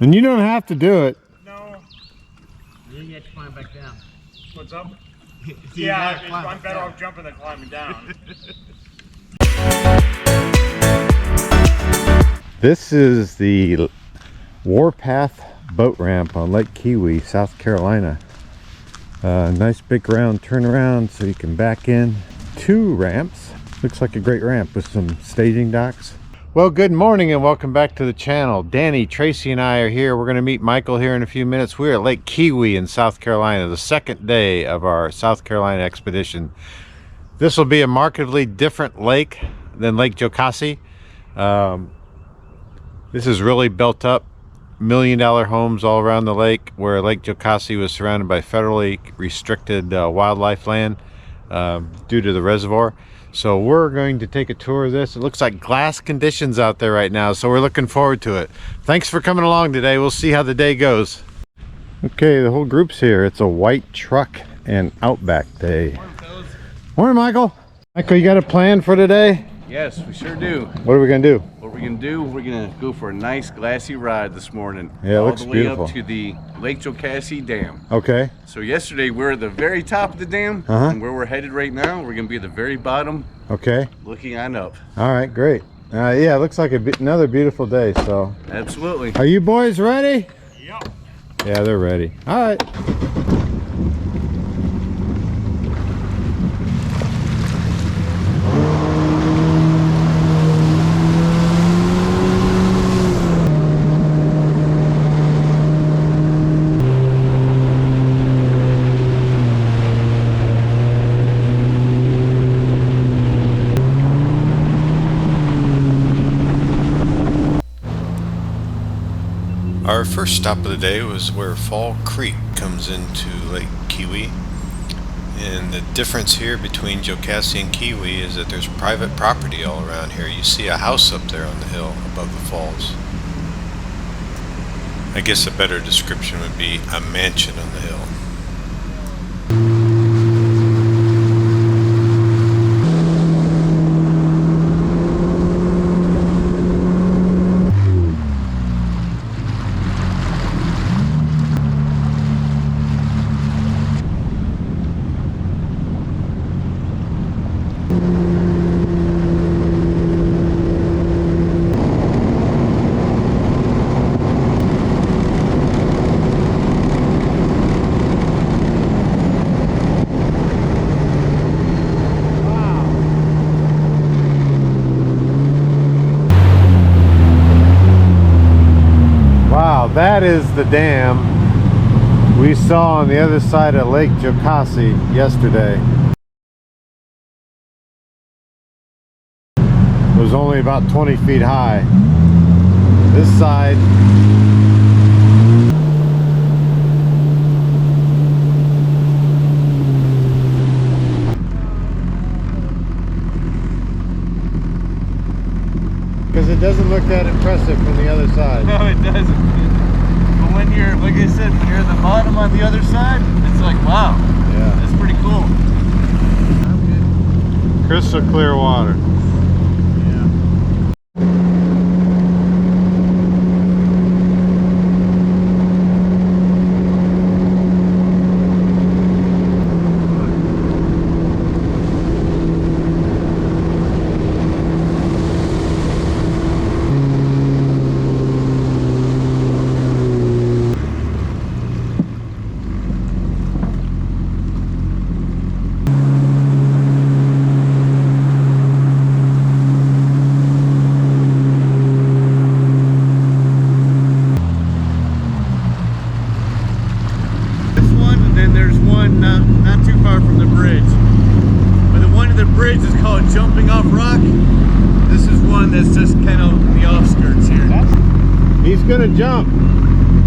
And you don't have to do it. No. Then you have to climb back down. What's up? You Yeah, gotta climb I'm back better down. off jumping than climbing down. This is the Warpath boat ramp on Lake Keowee, South Carolina. Nice big round turnaround so you can back in. 2 ramps. Looks like a great ramp with some staging docks. Well, good morning and welcome back to the channel. Danny, Tracy, and I are here. We're going to meet Michael here in a few minutes. We're at Lake Keowee in South Carolina, the second day of our South Carolina expedition. This will be a markedly different lake than Lake Jocasse. This is really built up, million-dollar homes all around the lake, where Lake Jocasse was surrounded by federally restricted wildlife land due to the reservoir. So we're going to take a tour of this. It looks like glass conditions out there right now, so we're looking forward to it. Thanks for coming along today. We'll see how the day goes. Okay, the whole group's here. It's a white truck and Outback day. Morning, fellas. Morning, Michael. Michael, you got a plan for today? Yes, we sure do. What are we gonna do? What we're gonna do, we're gonna go for a nice glassy ride this morning. Yeah, it looks all the way beautiful. up to the Lake Jocasse Dam. Okay. So yesterday we were at the very top of the dam, and where we're headed right now, we're gonna be at the very bottom, Okay. looking on up. All right, great. Yeah, it looks like another beautiful day, so. Absolutely. Are you boys ready? Yep. Yeah, they're ready. All right. Our first stop of the day was where Fall Creek comes into Lake Keowee. And the difference here between Jocasse and Keowee is that there's private property all around here. You see a house up there on the hill above the falls. I guess a better description would be a mansion on the hill. That is the dam we saw on the other side of Lake Jocasse yesterday. It was only about 20 feet high. This side because it doesn't look that impressive from the other side. No, it doesn't. But when you're, like I said, when you're at the bottom on the other side, it's like, wow, Yeah. that's pretty cool. Crystal clear water. Jumping off rock. This is one that's just kind of the offskirts here. He's gonna jump.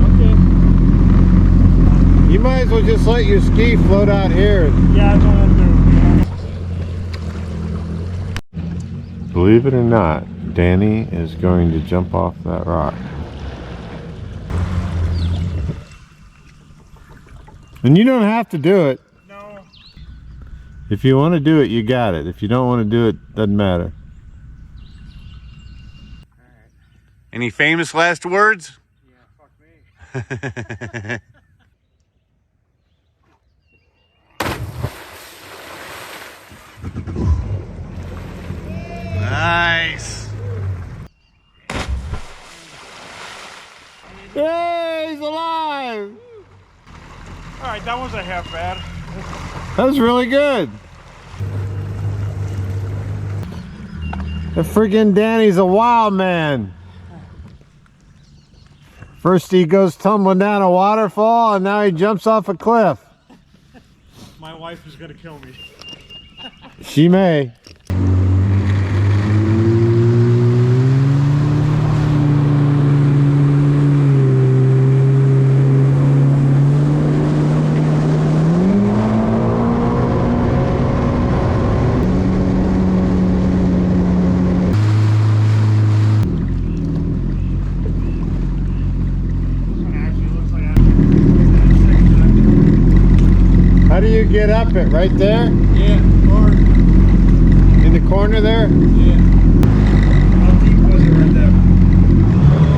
Okay. You might as well just let your ski float out here. Yeah, that's what I'm doing. Believe it or not, Danny is going to jump off that rock. And you don't have to do it. No. If you want to do it, you got it. If you don't want to do it, doesn't matter. Any famous last words? Yeah, fuck me. Nice. Hey, he's alive! All right, that wasn't half bad. That was really good. The friggin' Danny's a wild man. First he goes tumbling down a waterfall, and now he jumps off a cliff. My wife is gonna kill me. She may. How do you get up it? Right there? Yeah, or In the corner there? yeah. How deep was it right there?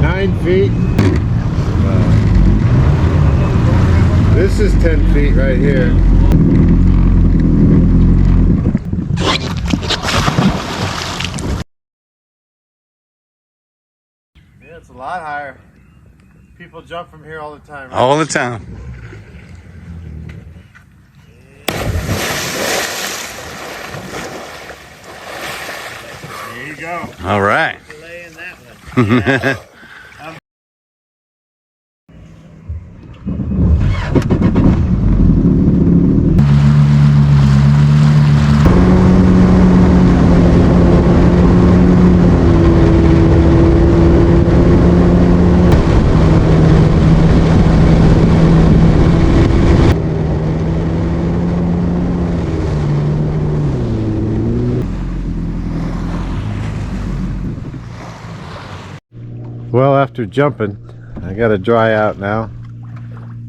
9 feet. This is 10 feet right here. Yeah, it's a lot higher. People jump from here all the time. Right? All the time. There you go. All right. Delay in that one. Well, after jumping, I got to dry out now.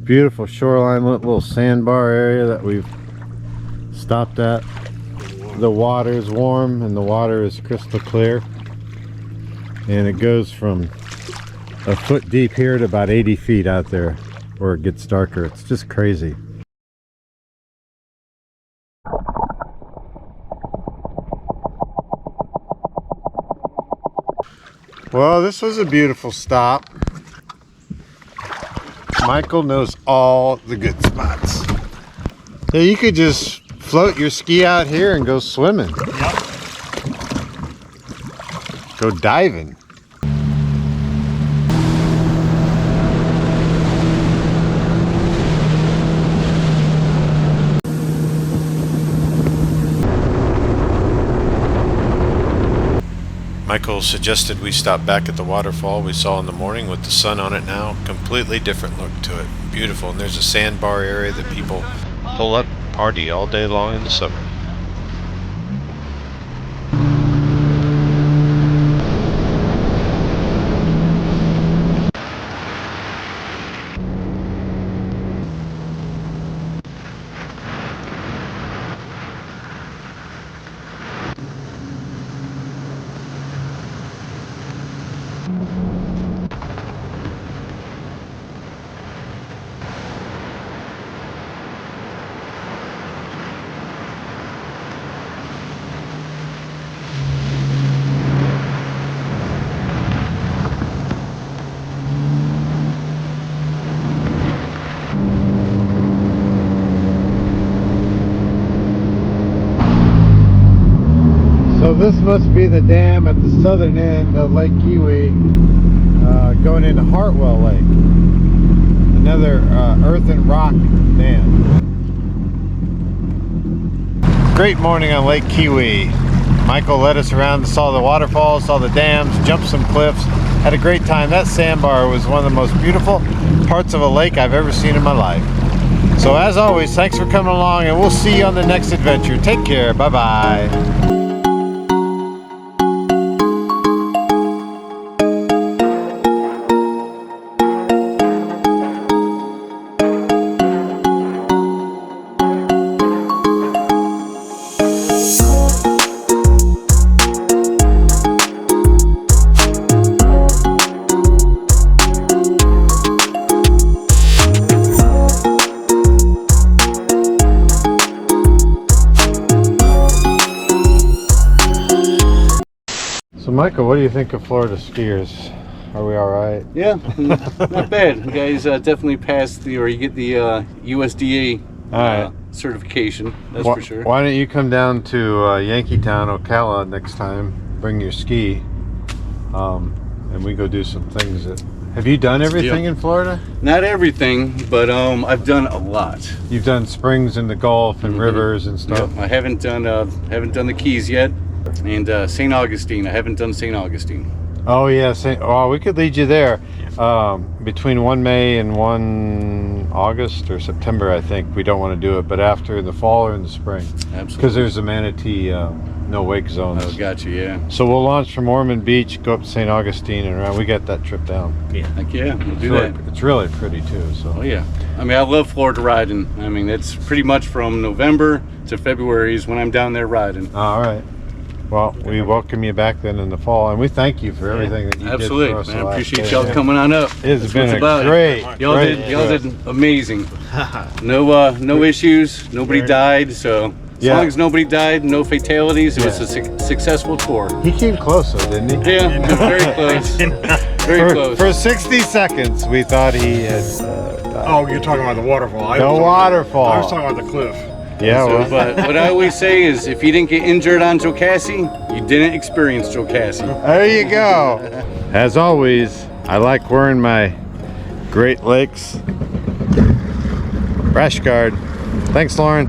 Beautiful shoreline, little sandbar area that we've stopped at. The water is warm and the water is crystal clear. And it goes from a foot deep here to about 80 feet out there where it gets darker. It's just crazy. Well, this was a beautiful stop. Michael knows all the good spots. Yeah, you could just float your ski out here and go swimming. Yep. Go diving. Michael suggested we stop back at the waterfall we saw in the morning with the sun on it now. Completely different look to it. Beautiful. And there's a sandbar area that people pull up, party all day long in the summer. So this must be the dam at the southern end of Lake Keowee, going into Hartwell Lake. Another earth and rock dam. Great morning on Lake Keowee. Michael led us around, saw the waterfalls, saw the dams, jumped some cliffs, had a great time. That sandbar was one of the most beautiful parts of a lake I've ever seen in my life. So as always, thanks for coming along, and we'll see you on the next adventure. Take care. Bye-bye. Michael, what do you think of Florida skiers? Are we all right? Yeah, not bad. You guys definitely passed the, or you get the USDA All right. certification. That's for sure. Why don't you come down to Yankeetown, Ocala next time? Bring your ski, and we go do some things. Have you done everything in Florida? Not everything, but I've done a lot. You've done springs in the Gulf and rivers and stuff. Yep. I haven't done the Keys yet, and St. Augustine. I haven't done St. Augustine. Oh yeah, we could lead you there. Between 1 May and 1 August or September, I think we don't want to do it, but after in the fall or in the spring. Absolutely. Because there's a manatee no wake zones. Oh, gotcha. Yeah. So we'll launch from Ormond Beach, go up to St. Augustine and around. We got that trip down. Heck yeah, we'll do Really, that. it's really pretty too. So. Oh yeah. I mean, I love Florida riding. I mean, it's pretty much from November to February is when I'm down there riding. All right. Well, we welcome you back then in the fall, and we thank you for everything that you Absolutely, did for us. man. I the last appreciate day. y'all coming on up. It's been a about it. great, Y'all great did amazing. No issues. Nobody died. So as long as nobody died, no fatalities, it was a successful tour. He came close, though, didn't he? Yeah, very close. Very close. For 60 seconds, we thought he had died. Oh, you're talking about the waterfall. The waterfall. I was talking about the cliff. Yeah, So, well, but what I always say is, if you didn't get injured on Jocasse, you didn't experience Jocasse. there you go. As always, I like wearing my Great Lakes rash guard. Thanks, Lauren.